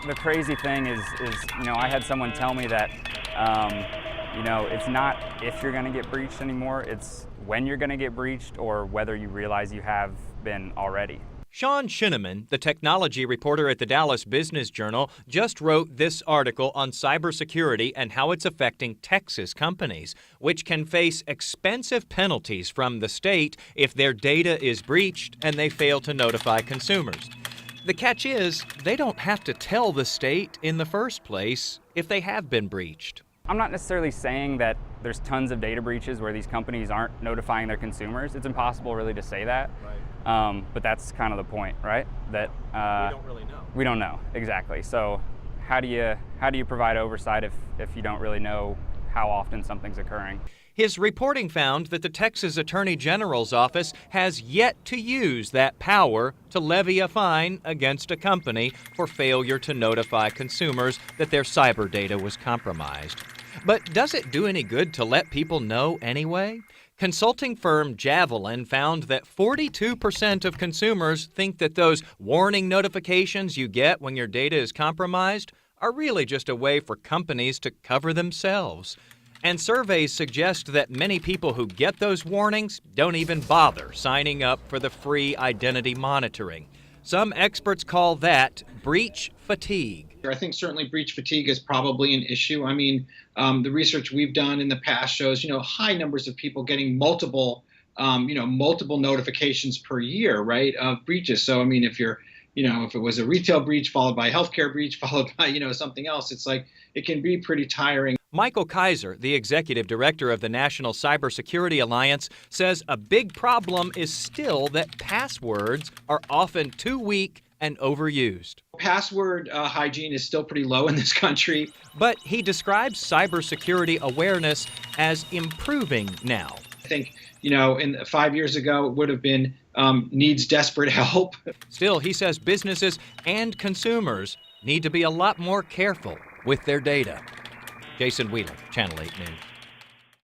the crazy thing is, I had someone tell me that, it's not if you're going to get breached anymore, it's when you're going to get breached or whether you realize you have been already. Sean Shinneman, the technology reporter at the Dallas Business Journal, just wrote this article on cybersecurity and how it's affecting Texas companies, which can face expensive penalties from the state if their data is breached and they fail to notify consumers. The catch is, they don't have to tell the state in the first place if they have been breached. I'm not necessarily saying that there's tons of data breaches where these companies aren't notifying their consumers. It's impossible really to say that. Right. But that's kind of the point, right? That we don't really know. We don't know, exactly. So how do you provide oversight if you don't really know how often something's occurring? His reporting found that the Texas Attorney General's office has yet to use that power to levy a fine against a company for failure to notify consumers that their cyber data was compromised. But does it do any good to let people know anyway? Consulting firm Javelin found that 42% of consumers think that those warning notifications you get when your data is compromised are really just a way for companies to cover themselves. And surveys suggest that many people who get those warnings don't even bother signing up for the free identity monitoring. Some experts call that breach fatigue. I think certainly breach fatigue is probably an issue. I mean, the research we've done in the past shows, high numbers of people getting multiple notifications per year, right, of breaches. So, I mean, if it was a retail breach followed by a healthcare breach followed by, something else, it's like it can be pretty tiring. Michael Kaiser, the executive director of the National Cybersecurity Alliance, says a big problem is still that passwords are often too weak and overused. Password hygiene is still pretty low in this country. But he describes cybersecurity awareness as improving now. I think, in 5 years ago, it would have been needs desperate help. Still, he says businesses and consumers need to be a lot more careful with their data. Jason Wheeler, Channel 8 News.